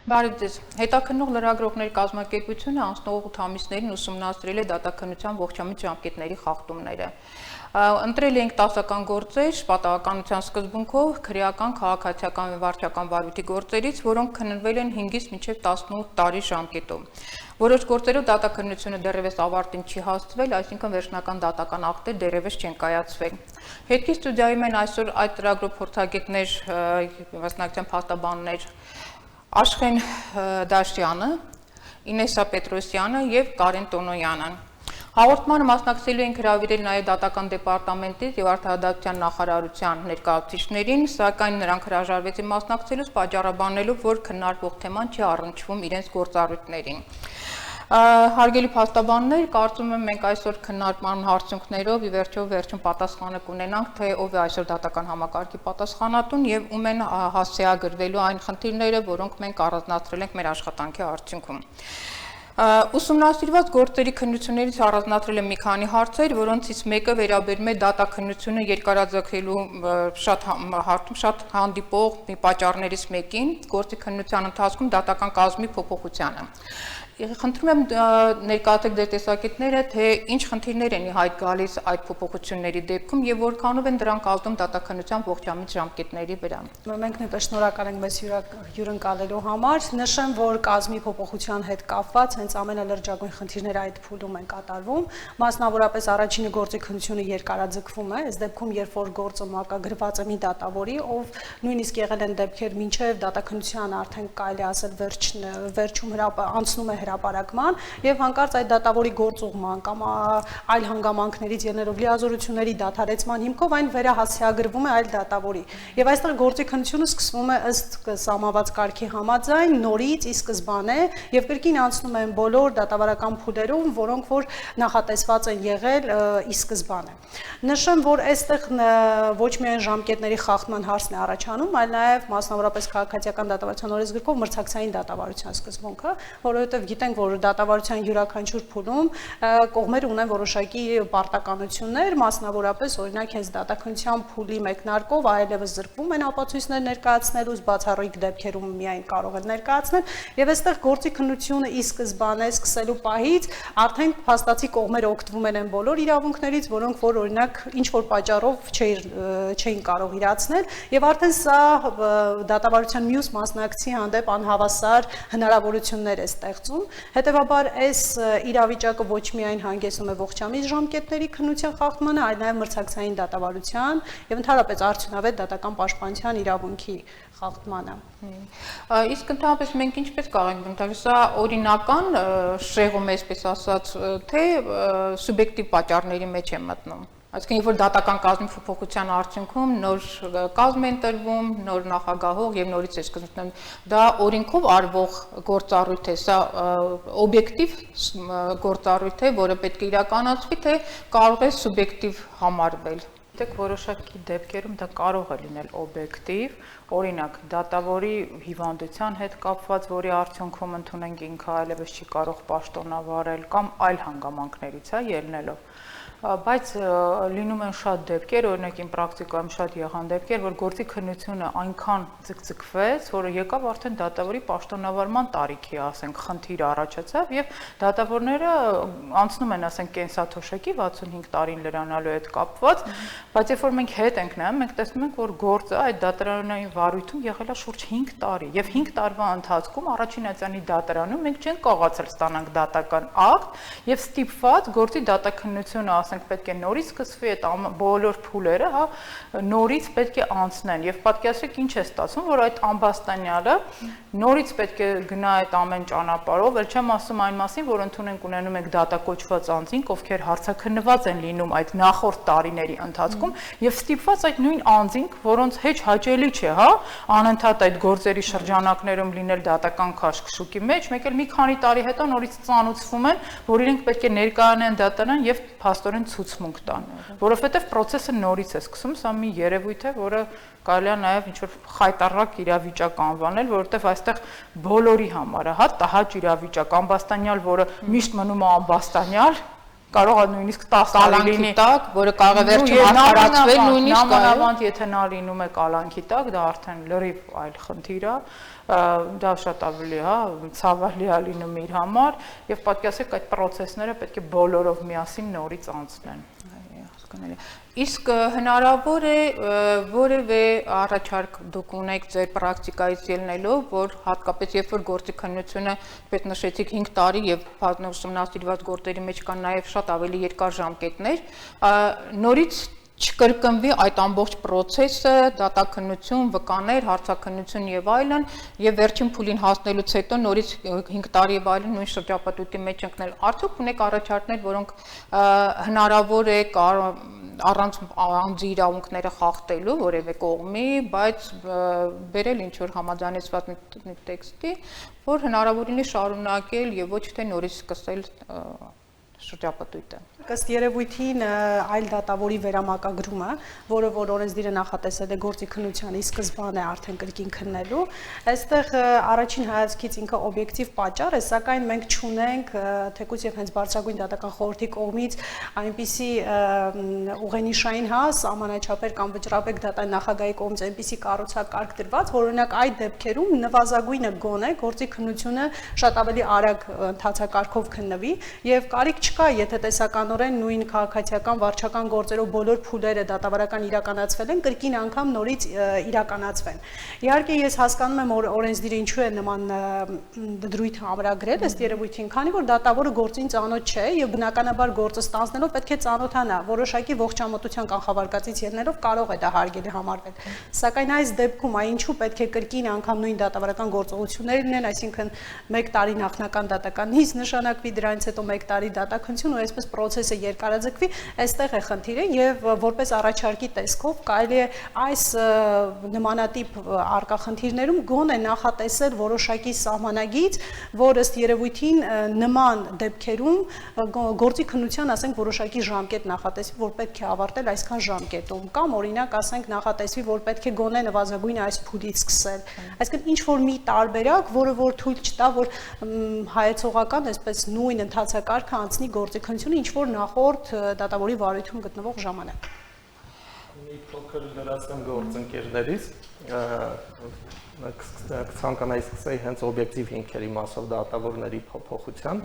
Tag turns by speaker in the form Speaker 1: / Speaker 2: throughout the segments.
Speaker 1: Բարև ձեզ։ Հետաքննող լրագրողների կազմակերպությունը անցնող 8 ամիսներին ուսումնասիրել է դատաքննության ողջամիտ ժամկետների խախտումները։ Ընտրել ենք 10-ական գործեր պատահականության սկզբունքով քրեական, քաղաքացիական եւ վարչական վարույթի գործերից, որոնք քննվել են 5-ից մինչեւ 18 տարի ժամկետում։ Որոշ գործերով դատաքննությունը դեռևս ավարտին չի հասցվել, այսինքն վերջնական դատական ակտեր դեռևս չեն կայացվել։ Հետքի ստուդիայում են այսօր այդ ծրագրով փորձագետներ, մասնակցության փաստաբաններ Աշխեն Դաշտյանը, Ինեսա Պետրոսյանը եւ Կարեն Տոնոյանը։ Հաղորդմանը մասնակցելու ենք հրավիրել նաև դատական դեպարտամենտից եւ արդարադատության նախարարության ներկայացուցիչներին, սակայն նրանք հրաժարվեցին մասնակցելուց պատճառաբանելով, որ քննարկվող թեման չի առնչվում իրենց գործառույթներին։ Հարգելի փաստաբաններ, կարծում եմ մենք այսօր քննարկման արդյունքներով ի վերջում պատասխանը կունենանք, թե ով է այսօր դատական համակարգի պատասխանատուն եւ ում են հասցեագրվելու այն խնդիրները, որոնք մենք առանձնացրել ենք մեր աշխատանքի արդյունքում։ Ուսումնասիրված գործերի քննություններից առանձնացրել եմ մի քանի հարցեր, որոնցից մեկը վերաբերում է դատաքննությունը երկարաձգելու շատ հանդիպող պատճառներից մեկին, գործի քննության ընթացքում դատական կազմի փոփոխությանը։ Խնդրում եմ ներկայացեք ձեր տեսակետները, թե ինչ խնդիրներ են ի հայտ գալիս այդ փոփոխությունների դեպքում եւ որքանով են դրանք ազդում դատաքննության ողջամիտ ժամկետների վրա։
Speaker 2: Մենք նույնպես շնորհակալ ենք մեզ հյուրընկալելու համար։ Նշեմ, որ կազմի փոփոխության հետ կապված հենց ամենալրջագույն խնդիրները այդ փուլում են կատարվում։ Մասնավորապես առաջինը գործի քննությունը երկարաձգվում է, այս դեպքում երբ որ գործը մակագրված է մի դատավորի, ով նույնիսկ եղել են դեպքեր մինչև դատաքննության արդեն կարելի ասել վերջում անցնում է հրապարակման եւ հանկարծ այդ դատավորի գործուղման կամ այլ հանգամանքներից ելնելով լիազորությունների դադարեցման հիմքով այն վերահասցեագրվում է այլ դատավորի եւ այստեղ գործի քննությունը սկսվում է ըստ սահմանված կարգի համաձայն նորից ի սկզբանե եւ կրկին անցնում են բոլոր դատավարական փուլերում, որոնք որ նախատեսված են եղել ի սկզբանե։ Նշեմ, որ այստեղ ոչ միայն ժամկետների խախտման հարցն է առաջանում, այլ նաեւ մասնավորապես քաղաքացիական դատավարության օրենսգրքով մրցակցային դատավարության սկզբունքը, որովհետեւ գիտենք, որ դատավարության յուրաքանչյուր փուլում կողմերը ունեն որոշակի պարտականություններ, մասնավորապես օրինակ հենց դատաքննության փուլի մեկնարկով այլևս զրկվում են ապացույցներ ներկայացնելուց, բացառիկ դեպքերում միայն կարող են ներկայացնել, եւ այստեղ գործի քննությունը ի սկզբանե սկսելու պահից արդեն փաստացի կողմերը օգտվում են բոլոր իրավունքներից, որոնք որ օրինակ ինչ որ պատճառով չէին կարող իրացնել, եւ արդեն սա դատավարության մյուս մասնակցի հանդեպ անհավասար հնարավորություններ է ստեղծում։ Հետևաբար այս իրավիճակը ոչ միայն հանգեցնում է ողջամիտ ժամկետների քննության խախտմանը, այլ նաև մրցակցային դատավարության եւ ընդհանրապես արդյունավետ դատական պաշտպանության իրավունքի խախտմանը։
Speaker 1: Իսկ ընդհանրապես մենք ինչպես կարող ենք ընդհանրապես սա օրինական շեղում է, այսպես ասած, թե սուբյեկտիվ պատճառների մեջ է մտնում։ Այսինքն, երբ որ դատական կազմի փոփոխության արդյունքում նոր կազմ է ընտրվում, նոր նախագահող եւ նորից է սկսվում, դա օրենքով արվող գործառույթ է, սա օբյեկտիվ գործառույթ է, որը պետք է իրականացվի, թե կարող է սուբյեկտիվ համարվել։ Դեք որոշակի դեպքերում դա կարող է լինել օբյեկտիվ, օրինակ դատավորի հիվանդության հետ կապված, որի արդյունքում ընդունենք ինքը այլևս չի կարող պաշտոնավարել կամ այլ հանգամանքներից ելնելով։ Բայց լինում են շատ դեպքեր, օրինակ իմ պրակտիկայում շատ եղան դեպքեր, որ գործի քննությունը այնքան ձգձգվեց, որ եկավ արդեն դատավորի պաշտոնավարման տարիքի, ասենք, խնդիր առաջացավ եւ դատավորները անցնում են, ասենք, կենսաթոշակի 65 տարին լրանալու հետ կապված, բայց երբ որ մենք հետ ենք նայում, մենք տեսնում ենք, որ գործը այդ դատարանային վարույթում եղել է շուրջ 5 տարի եւ 5 տարվա ընթացքում առաջին ացանի դատարանում մենք չենք կարողացել ստանանք դատական ակտ եւ ստիպված գործի դատաքննությունը պետք է նորից սկսվի այդ բոլոր փուլերը, հա, նորից պետք է անցնեն եւ պատկերացրեք ինչ է ստացվում, որ այդ ամբաստանյալը նորից պետք է գնա այդ ամեն ճանապարհով, ել չեմ ասում այն մասին, որ ընդունենք ունենում ենք դատակոչված անձինք, ովքեր հարցաքննված են լինում այդ նախորդ տարիների ընթացքում եւ ստիպված այդ նույն անձինք, որոնց հեչ հաճելի չէ, հա, անընդհատ այդ գործերի շրջանակներում լինել դատական քաշքշուկի մեջ, մեկ էլ մի քանի տարի հետո նորից ծանուցվում են, որ իրենք պետք է ներկայանան դատարան եւ փաստորեն ցուցմունք տան, որովհետև process-ը նորից է սկսում, սա մի երևույթ է, որը կարելի է նաև ինչ-որ խայտառակ իրավիճակ անվանել, որովհետև այստեղ բոլորի համար է, հա, տհաճ իրավիճակ, ամբաստանյալ, որը միշտ մնում է ամբաստանյալ,
Speaker 3: կարող է նույնիսկ 10 տարի լինի
Speaker 1: տակ, որը կարող է վերջում արդարացվել նույնիսկ
Speaker 3: նամանավանդ եթե նա լինում է կալանքի տակ, դա արդեն լրիվ այլ խնդիր է, դա շատ ավելի, հա, ցավալի է լինում իր համար եւ պատկերացրեք այդ process-ները պետք է բոլորով միասին նորից անցնեն։
Speaker 1: Իսկ հնարավոր է որևէ առաջարկ դուք ունեք ձեր պրակտիկայից ելնելով, որ հատկապես երբ որ գործի քննությունը, ինչպես նշեցիք, 5 տարի եւ ուսումնասիրված գործերի մեջ կան նաեւ շատ ավելի երկար ժամկետներ, նորից չկրկնվի այդ ամբողջ process-ը, դատաքննություն, վկաներ, հարցաքննություն եւ այլն, եւ վերջին փուլին հասնելուց հետո նորից 5 տարի եւ այլն նույն շրջապատույտի մեջ ընկնել։ Արդյոք ունեք առաջարկներ, որոնք հնարավոր է առանց անձի իրավունքները խախտելու որևէ կողմի, բայց բերել ինչ որ համաձայնեցված մի տեքստի, որ հնարավոր լինի շարունակել եւ ոչ թե նորից սկսել շրջապատույտը։
Speaker 2: Ըստ երևույթին այլ դատավորի վերամակագրումը, որը որ օրենսդիրը նախատեսել է գործի քննության սկզբան է արդեն կրկին քննելու, այստեղ առաջին հայացքից ինքը օբյեկտիվ պատճառ է, սակայն մենք չունենք թեկուզ եւ հենց բարձրագույն դատական խորհրդի կողմից այնպիսի ուղենիշային սահմանաչափեր կամ վճռապետ դատային նախագահի կողմից այնպիսի կառուցակարգ դրված, որ օրինակ այդ դեպքերում նվազագույնը գոնե գործի քննությունը շատ ավելի արագ ընթացակարգով քննվի եւ կարիք չկա, եթե տեսականորեն նույն քաղաքացիական վարչական գործերով բոլոր փուլերը դատավարական իրականացվել են, կրկին անգամ նորից իրականացվեն։ Իհարկե ես հասկանում եմ օրենսդիրը ինչու է նման դրույթ ամրագրել, ըստ երևույթին, քանի որ դատավորը գործին ծանոթ չէ եւ բնականաբար գործը ստանձնելով պետք է ծանոթանա, որոշակի ողջամտության կանխավարկածից ելնելով կարող է դա հարգելի համարվել։ Սակայն այս դեպքում ինչու պետք է կրկին անգամ նույն դատավարական գործողություններ լինեն, այսինքն 1 տարի նախնական դատական նիստ նշանակվի, դրանից հետո 1 տարի դատաքննություն ու այսպես process-ը երկարաձգվի, այստեղ է խնդիրը եւ որպես առաջարկի տեսքով կարելի է այս նմանատիպ արկա խնդիրներում գոնե նախատեսել որոշակի սահմանագիծ, որ ըստ երևույթին նման դեպքերում գործի քննության, ասենք, որոշակի ժամկետ նախատեսվի, որ պետք է ավարտել այսքան ժամկետում, կամ օրինակ, ասենք, նախատեսվի, որ պետք է գոնե նվազագույն այս փուլից սկսել։ Այսինքն ինչ որ մի տարբերակ, որը որ թույլ չտա, որ հայեցողական, այսպես նույն ընթացակարգը անցնի գործի քննությունը ինչ որ նախորդ դատավորի վարույթում գտնվող ժամանակ։
Speaker 4: Մի փոքր լրացնեմ գործընկերներից, կցանկանայի սկսեի հենց օբյեկտիվ հիմքերի մասով դատավորների փոփոխության,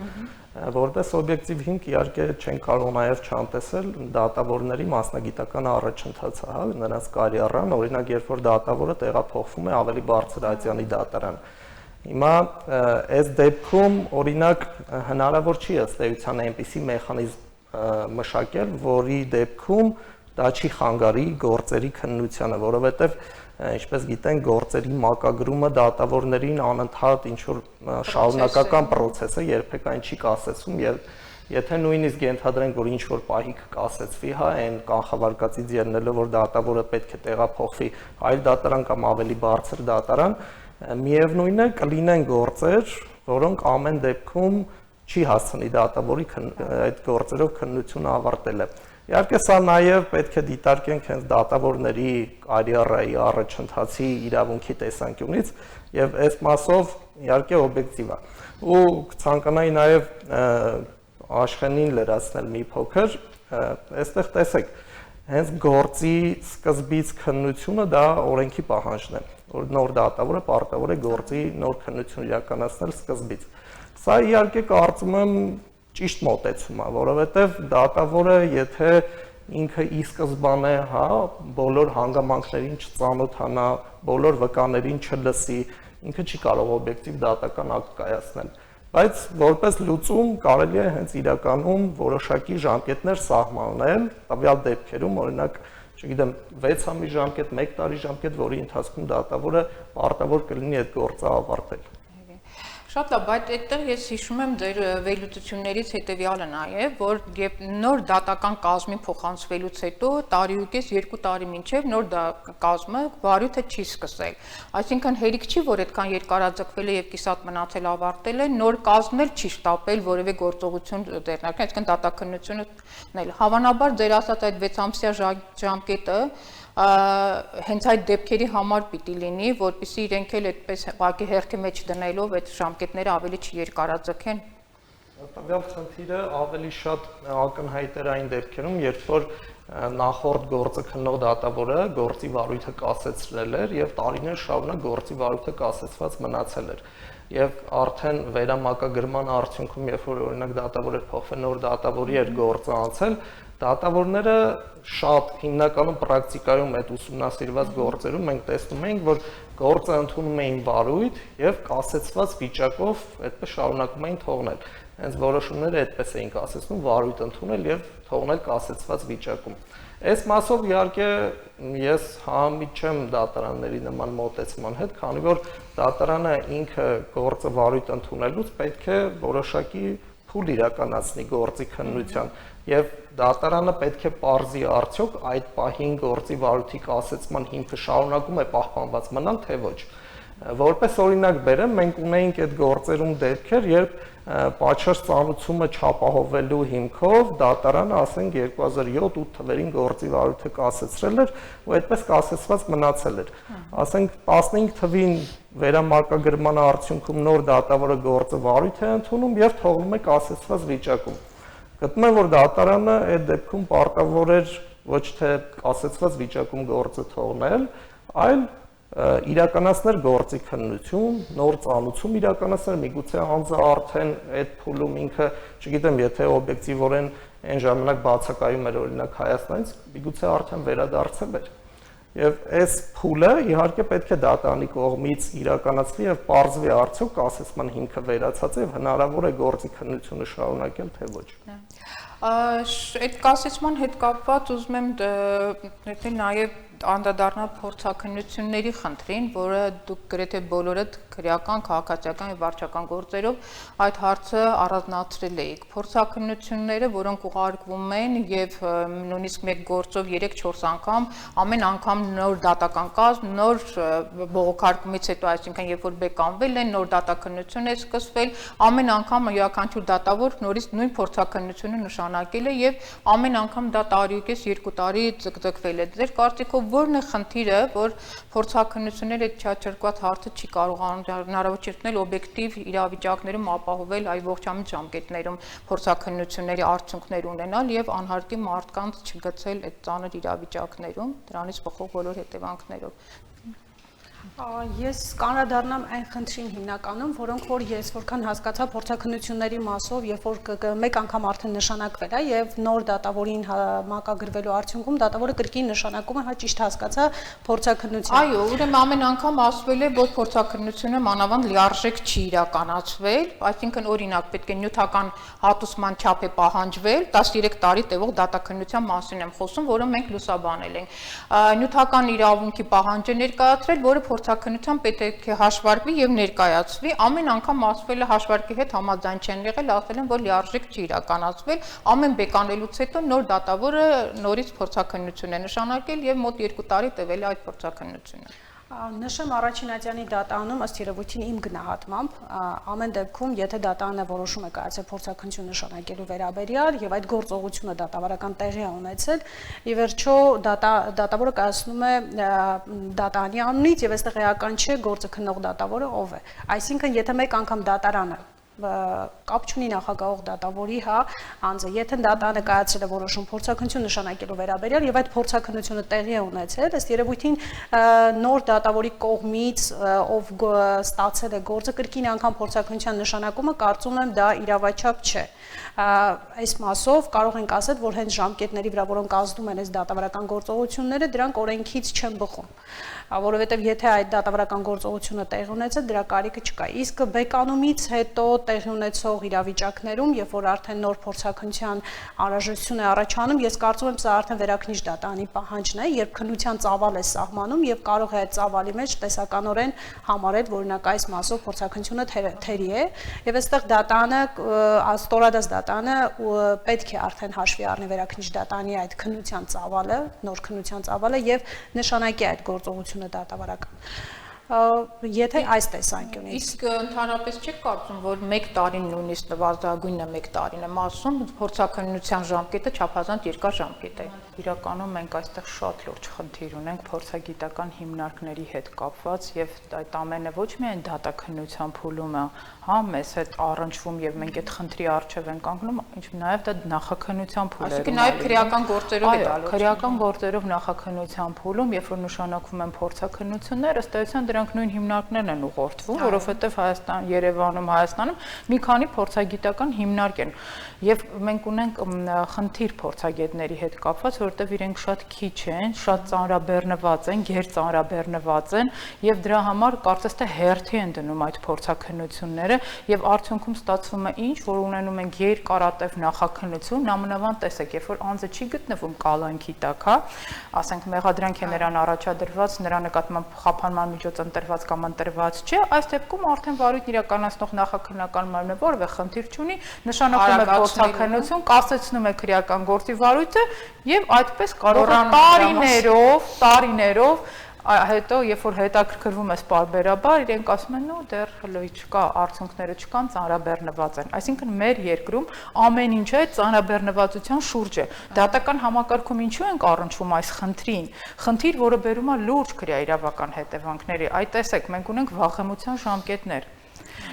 Speaker 4: որպես օբյեկտիվ հիմք իհարկե չեն կարող նաև չանտեսել դատավորների մասնագիտական առաջընթացը, հա, նրանց կարիերան, օրինակ երբ որ դատավորը տեղափոխվում է ավելի բարձր ատյանի դատարան։ Հիմա այս դեպքում օրինակ հնարավոր չի ըստ էության այնպիսի մեխանիզմ մշակել, որի դեպքում դա չի խանգարի գործերի քննությանը, որովհետև ինչպես գիտեն, գործերի մակագրումը դատավորներին անընդհատ ինչ որ շարունակական process է, երբեք այն չի կասեցում, եթե նույնիսկ ենթադրենք, որ ինչ որ պահի կասեցվի, հա, այն կանխավարկածից ելնելով, որ դատավորը պետք է տեղափոխվի այլ դատարան կամ ավելի բարձր դատարան, միևնույն է կլինեն գործեր, որոնք ամեն դեպքում չի հասցնի դատավորի այդ գործերով քննությունը ավարտելը։ Իհարկե սա նաև պետք է դիտարկենք հենց դատավորների կարիերայի առաջընթացի իրավունքի տեսանկյունից եւ այս մասով իհարկե օբյեկտիվ է։ Ու կցանկանայի նաև Աշխենին լրացնել մի փոքր, այստեղ տեսեք, հենց գործի սկզբից քննությունը դա օրենքի պահանջն է, որ նոր դատավորը պարտավոր է գործի նոր քննություն իրականացնել սկզբից։ Սա իհարկե կարծում եմ ճիշտ մոտեցում է, որովհետև դատավորը եթե ինքը ի սկզբանե, հա, բոլոր հանգամանքներին չծանոթանա, բոլոր վկաներին չլսի, ինքը չի կարող օբյեկտիվ դատական ակտ կայացնել։ Բայց որպես լուծում կարելի է հենց իրականում որոշակի ժամկետներ սահմանել, տվյալ դեպքերում, օրինակ, չգիտեմ, 6 ամիս ժամկետ, 1 տարի ժամկետ, որի ընթացքում դատավորը պարտավոր կլինի այդ գործը ավարտել։
Speaker 1: Շատ լավ, բայց այդտեղ ես հիշում եմ ձեր վերլուծություններից հետևյալը նաև, որ երբ նոր դատական կազմի փոխանցվելուց հետո տարիուկես 2 տարի մինչև նոր կազմը վարույթը չի սկսել։ Այսինքն հերիք չի, որ այդքան երկարաձգվել է եւ կիսատ մնացել ավարտել է, նոր կազմն էլ չի շտապել որևէ գործողություն ձեռնարկել, այսինքն դատաքննությունն էլ հավանաբար ձեր ասած այդ 6 ամսյա ժամկետը հենց այդ դեպքերի համար պիտի լինի, որպեսզի իրենք էլ այդպես ուղղակի հերթի մեջ դնելով այդ ժամկետները ավելի չերկարաձգեն։
Speaker 4: Տվյալ խնդիրը ավելի շատ ակնհայտ էր այն դեպքերում, երբ որ նախորդ գործը քննող դատավորը գործի վարույթը կասեցրել էր եւ տարիներ շարունակ գործի վարույթը կասեցված մնացել էր։ Եվ արդեն վերամակագրման արդյունքում, երբ որ օրինակ դատավորը փոխվել նոր դատավորի էր գործը անցել, դատավորները շատ հիմնականում պրակտիկայում այդ ուսումնասիրված գործերում մենք տեսնում ենք, որ գործը ընդունում էին վարույթ եւ կասեցված վիճակով այդպես շարունակում էին թողնել։ Հենց որոշումները այդպես էին կասեցնում վարույթ ընդունել եւ թողնել կասեցված վիճակում։ Այս մասով իհարկե ես համամիտ չեմ դատարանների նման մոտեցման հետ, քանի որ դատարանը ինքը գործը վարույթ ընդունելուց պետք է որոշակի փուլ իրականացնի գործի քննության եւ դատարանը պետք է պարզի արդյոք այդ պահին գործի վարույթի կասեցման հիմքը շարունակում է պահպանված մնալ թե ոչ։ Որպես օրինակ բերեմ, մենք ունեինք այդ գործերում դեպքեր, երբ պատշաճ ծանուցումը չապահովելու հիմքով դատարանը, ասենք 2007-8 թվերին գործի վարույթը կասեցրել էր ու այդպես կասեցված մնացել էր։ Ասենք 15 թվին վերամակագրման արդյունքում նոր դատավորը գործը վարույթ է ընդունում եւ թողնում է կասեցված վիճակում։ Գտնում եմ, որ դատարանը այդ դեպքում պարտավոր էր ոչ թե կասեցված վիճակում գործը թողնել, այլ իրականացնել գործի քննություն, նոր ծանուցում իրականացնել, միգուցե անձը արդեն այդ փուլում ինքը, չգիտեմ, եթե օբյեկտիվորեն այն ժամանակ բացակայում էր օրինակ Հայաստանից, միգուցե արդեն վերադարձել էր։ Եվ այս փուլը իհարկե պետք է դատարանի կողմից իրականացվի եւ պարզվի արդյոք կասեցման հիմքը վերացած է եւ հնարավոր է գործի քննությունը շարունակել թե ոչ։
Speaker 1: Այդ կասեցման հետ կապված ուզում եմ դնել նաեւ անդրադառնալ փորձաքննությունների խնդրին, որը դուք գրեթե բոլորդ քրեական, քաղաքացիական եւ վարչական գործերով այդ հարցը առանձնացրել եք։ Փորձաքննությունները, որոնք ուղարկվում են եւ նույնիսկ մեկ գործով 3-4 անգամ, ամեն անգամ նոր դատական կազմ, նոր բողոքարկումից հետո, այսինքն երբ որ բեկանվել են, նոր դատաքննություն է սկսվել, ամեն անգամ յուրաքանչյուր դատավոր նորից նույն փորձաքննությունը նշանակել է եւ ամեն անգամ դա տարիուկես 2 տարի ձգձգվել է։ Ձեր կարծիքով որն է խնդիրը, որ փորձաքննությունները այդ չաչրկված հարցը չի կարողանում հնարավորություն օբյեկտիվ իրավիճակներում ապահովել այ ողջամիտ ժամկետներում փորձաքննությունների արդյունքներ ունենալ եւ անհարկի մարդկանց չգցել այդ ծանր իրավիճակներում, դրանից բխող բոլոր հետևանքներով։
Speaker 2: Ես կանրադառնամ այն խնդրին հիմնականում, որոնք որ ես որքան հասկացա փորձաքննությունների մասով, երբ որ մեկ անգամ արդեն նշանակվել է եւ նոր դատավորին մակագրվելու արդյունքում դատավորը կրկին նշանակում է, հա ճիշտ հասկացա, փորձաքննություն։
Speaker 1: Այո, ուրեմն ամեն անգամ ասվել է, որ փորձաքննությունը մանավանդ լիարժեք չի իրականացվել, այսինքն օրինակ պետք է նյութական հատուցման չափ է պահանջվել, 13 տարի տևող դատաքննության մասին եմ խոսում, որը մենք լուսաբանել ենք։ Նյութական իրավունքի պահանջ է ներկայացրել, որը փորձաքննության պետք է հաշվարկվի եւ ներկայացվի, ամեն անգամ ասվել է հաշվարկի հետ համաձայն չեն եղել, ասել են, որ լիարժեք չի իրականացվել, ամեն բեկանելուց հետո նոր դատավորը նորից փորձաքննություն է նշանակել եւ մոտ 2 տարի տևել է այդ փորձաքննությունը։
Speaker 2: Նշեմ առաջին ատյանի դատանում ըստ երևույթին իմ գնահատմամբ ամեն դեպքում եթե դատանը որոշում է կայացել փորձաքննություն նշանակելու վերաբերյալ եւ այդ գործողությունը դատավարական տեղի է ունեցել ի վերջո դատավորը կայացնում է դատանի անունից եւ այստեղ էական չէ գործը քննող դատավորը ով է, այսինքն եթե մեկ անգամ դատարանը կապ չունի նախագահող դատավորի, հա, անձը, եթե դատարանը կայացրել է որոշում փորձաքննություն նշանակելու վերաբերյալ եւ այդ փորձաքննությունը տեղի է ունեցել, ըստ երևույթին նոր դատավորի կողմից ով ստացել է գործը կրկին անգամ փորձաքննության նշանակումը կարծում եմ դա իրավաչափ չէ։ Այս մասով կարող ենք ասել, որ հենց ժամկետների վրա, որոնք ազդում են այս դատավարական գործողությունները, դրանք օրենքից չեն բխում, որովհետև եթե այդ դատավարական գործողությունը տեղի ունեցել, դրա կարիքը չկա։ Իսկ բեկանումից հետո տեղի ունեցող իրավիճակներում, երբ որ արդեն նոր փորձաքննության անհրաժեշտություն է առաջանում, ես կարծում եմ սա արդեն վերաքննիչ դատարանի պահանջն է, երբ քննության ծավալ է սահմանում եւ կարող է այդ ծավալի մեջ տեսականորեն համարել, որ օրինակ այս մասով փորձաքննությունը թերի է, եւ այստեղ դատարանը ստորադաս դատարանը պետք է արդեն հաշվի առնի վերաքննիչ դատարանի այդ քննության ծավալը, նոր քննության ծավալը եւ նշանակի այդ գործողությունը դատավարական։ եթե այս տեսանկյունից։
Speaker 1: Իսկ ընդհանրապես չեք կարծում, որ 1 տարին նույնիսկ նվազագույնը 1 տարին եմ ասում, փորձաքննության ժամկետը չափազանց երկար ժամկետ է։
Speaker 3: Իրականում մենք այստեղ շատ լուրջ խնդիր ունենք փորձագիտական հիմնարկների հետ կապված եւ այդ ամենը ոչ միայն դատաքննության փուլումը, հա, մեզ հետ առնչվում եւ մենք այդ խնդրի առջև ենք կանգնում, ինչ նաեւ դա նախաքննության փուլերում։
Speaker 1: Այսինքն նաեւ քրեական գործերով է դալու։
Speaker 3: Քրեական գործերով նախաքննության փուլում, երբ որ նշանակվում են փորձաքննություններ, ըստ էության դրանք նույն հիմնարկներն են ուղղորդվում, որովհետեւ Հայաստան, Երևանում, Հայաստանում մի քանի փորձագիտական հիմնարկ են եւ մենք ունենք խնդիր փորձագետների հետ կապված, որովհետեւ իրենք շատ քիչ են, շատ ծանրաբեռնված են, գերծանրաբեռնված են եւ դրա համար կարծես թե հերթի են դնում այդ փորձաքննությունները եւ արդյունքում ստացվում է ինչ, որ ունենում են երկարատև նախաքննություն, նամանավանդ տեսեք, երբ որ անձը չի գտնվում կալանքի տակ, հա, ասենք մեղադրանք է նրան առաջադրված, նրա նկատմամբ խափանման միջոց ընտրված կամ ընտրված չէ, այս դեպքում արդեն վարույթն իրականացնող նախաքննական մարմինը որևէ խնդիր չունի, նշանակում է փորձաքննություն, կասեցնում է քրեական գործի վարույթը եւ այդպես կարող է տարիներով հետո երբ որ հետաքրքրվում ես պարբերաբար իրենք ասում են նո դեռ հլոյ չկա, արդյունքները չկան, ծանրաբեռնված են, այսինքն մեր երկրում ամեն ինչը ծանրաբեռնվածության շուրջ է, դատական համակարգում ինչու ենք առնչվում այս խնդրին, խնդիր, որը բերում է լուրջ քրեաիրավական հետևանքների, այդ տեսեք, մենք ունենք վաղեմության ժամկետներ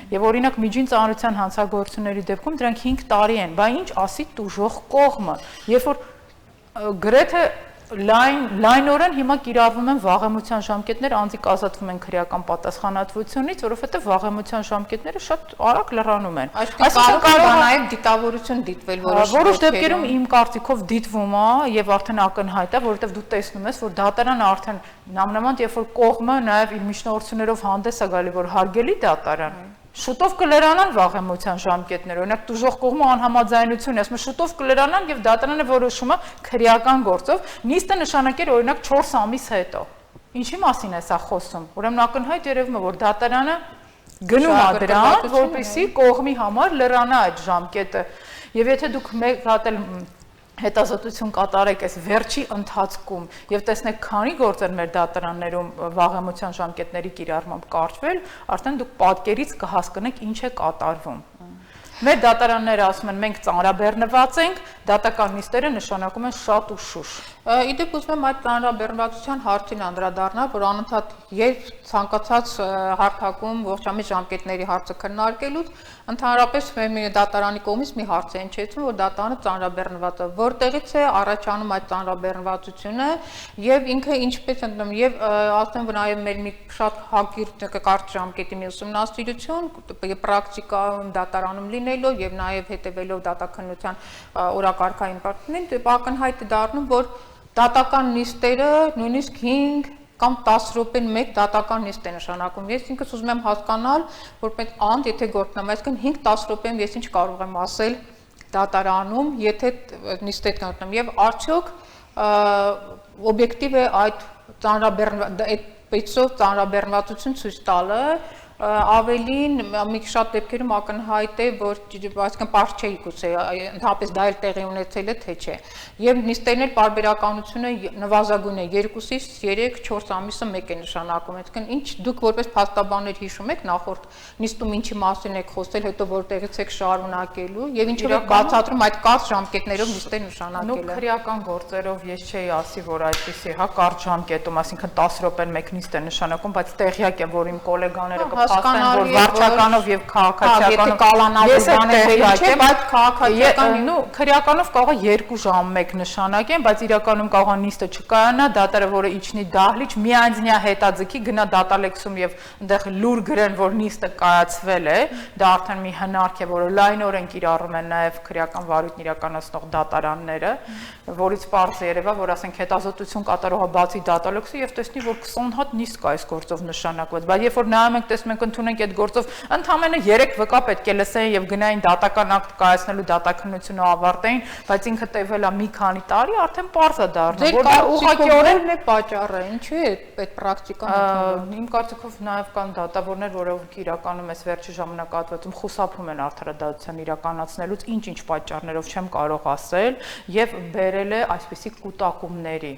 Speaker 3: Եվ օրինակ միջին ծանրության հանցագործությունների դեպքում դրանք 5 տարի են, բա ինչ ասի տուժող կողմը, երբ որ գրեթե լայնորեն հիմա կիրառվում են վաղեմության ժամկետներ, անձիկ ազատվում են քրեական պատասխանատվությունից, որովհետև վաղեմության ժամկետները շատ արագ լրանում են։
Speaker 1: Այսինքն կարող է նաև դիտավորություն դիտվել
Speaker 3: որոշ դեպքերում իմ կարծիքով դիտվում է եւ արդեն ակնհայտ է, որովհետև դու տեսնում ես, որ դատարանը արդեն նամանավանդ երբ որ կողմը նաև իր միջնորդություններով հանդես է գալի, որ հարգելի դատարան Շուտով կլրանան վաղեմության ժամկետները, օրինակ տուժող կողմը անհամաձայնություն է, ասում է շուտով կլրանան եւ դատարանը որոշում է քրեական գործով, նիստը նշանակել օրինակ 4 ամիս հետո։ Ինչի մասին է սա խոսում։ Ուրեմն ակնհայտ երևում է, որ դատարանը գնում է դրան, որպեսզի կողմի համար լրանա այդ ժամկետը։ Եվ եթե դուք մեկ հատ էլ հետազոտություն կատարեք այս վերջի ընթացքում եւ տեսնեք քանի գործեր մեր դատարաններում վաղեմության ժամկետների կիրառմամբ կարճվել, արդեն դուք պատկերից կհասկանաք ինչ է կատարվում։ Մեր դատարանները ասում են մենք ծանրաբեռնված ենք, դատական նիստերը նշանակում են շատ ու շուշ։
Speaker 1: Իդեպ ուզում եմ այդ ծանրաբեռնվածության հարցին անդրադառնալ, որ անընդհատ երբ ցանկացած հարթակում ողջամիտ ժամկետների հարցը քննարկելուց ընդհանրապես մեր դատարանի կողմից մի հարց է հնչեցնում, որ դատարանը ծանրաբեռնված է, որտեղից է առաջանում այդ ծանրաբեռնվածությունը եւ ինքը ինչպես ընդդեմ եւ ասեմ որ նաեւ մեր մի շատ հակիրճ կարճ ժամկետի մի ուսումնասիրություն պրակտիկայում դատարանում լինելով եւ նաեւ հետեւելով դատաքննության օրակարգային պարտքներին ակնհայտ է դառնում, որ դատական նիստերը նույնիսկ 5 կամ 10 րոպեն մեկ դատական նիստ է նշանակում։ Ես ինքս ուզում եմ հասկանալ, որ մենք անդ եթե գործնամ, այսինքն 5-10 րոպեն ես ինչ կարող եմ ասել դատարանում, եթե նիստ է կանգնեմ եւ արդյոք օբյեկտիվ է այդ ծանրաբեռնվածություն ցույց տալը ավելին մի շատ դեպքերում ակնհայտ է, որ այսինքն պարզ չէ գուցե ընդհանրապես դա էլ տեղի ունեցել է թե չէ։ Եվ նիստերն էլ պարբերականությունը նվազագույնը 2-ից 3-4 ամիսը մեկ է նշանակում։ Այսինքն ինչ դուք որպես փաստաբաններ հիշում եք նախորդ նիստում ինչի մասին եք խոսել, հետո որտեղից եք շարունակելու եւ ինչով եք բացատրում այդ կարճ ժամկետներով նիստեր նշանակելը։
Speaker 3: Նույն քրեական գործերով ես չէի ասի, որ այդպեսի հա կարճ ժամկետում, այսինքն 10 րոպեն մեկ նիստ է նշանակում, բայց տեղյակ եմ, որ իմ գոլեգաները հասկան, որ վարչականով եւ քաղաքացիականով
Speaker 1: կալանավորել չէ, բայց
Speaker 3: քաղաքացիական ու քրեականով կարող է 2 ժամ մեկ նշանակեն, բայց իրականում կարող է նիստը չկայանա, դատարը որը իջնի դահլիճ, միանձնյա հետաձգի գնա դատալեքսում եւ այնտեղ լուր գրեն, որ նիստը կայացվել է, դա արդեն մի հնարք է, որը լայնորեն կիրառում են նաեւ քրեական վարույթն իրականացնող դատարանները, որից պարզ երևա, որ ասենք հետազոտություն կատարողը բացի դատալեքսը եւ տեսնի, որ 20 հատ նիստ կա այս գործով նշանակված, բայց երբ որ նայում ենք տեսնում ենք ընդունենք այդ գործով ընդամենը 3 վկա պետք է լսեին եւ գնային դատական ակտ կայացնելու դատաքննությունը ավարտեին, բայց ինքը տևել է մի քանի տարի, արդեն պարզ է դառնում, որ դա ուղղակիորեն
Speaker 1: է պատճառը, ինչու է այդ պրակտիկան։
Speaker 3: Իմ կարծիքով նաեւ կան դատավորներ, որոնք իրականում այս վերջի ժամանակահատվածում խուսափում են արդարադատության իրականացնելուց, ինչ պատճառներով չեմ կարող ասել, եւ բերել է այսպիսի կուտակումների,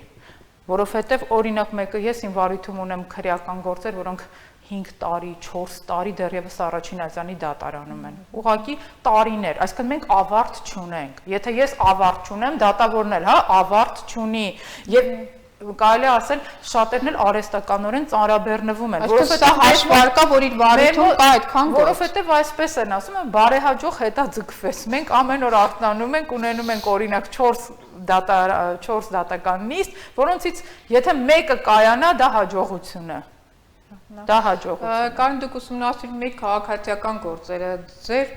Speaker 3: որովհետեւ օրինակ մեկը ես իմ վարույթում ունեմ քրեական գործեր, որոնք 5 տարի, 4 տարի դեռևս առաջին արձանի դատարանում են։ Ուղղակի տարիներ, այսինքն մենք ավարտ չունենք։ Եթե ես ավարտ չունեմ, դատավորն էլ, հա, ավարտ չունի։ Եվ կարելի է ասել շատերն էլ արհեստականորեն ծանրաբեռնվում են,
Speaker 1: որովհետեւ հաշվարկա, որ իր վարույթում կա այդքան գործ։
Speaker 3: Որովհետեւ այսպես են ասում, բարեհաջող հետաձգվեց։ Մենք ամեն օր արթնանում ենք, ունենում ենք օրինակ 4 դատական նիստ, որոնցից եթե մեկը կայանա, դա հաջողություն է։ Դա հաջողություն։
Speaker 1: Կարեն դուք ուսումնասիրում եք քաղաքացիական գործերը, ձեր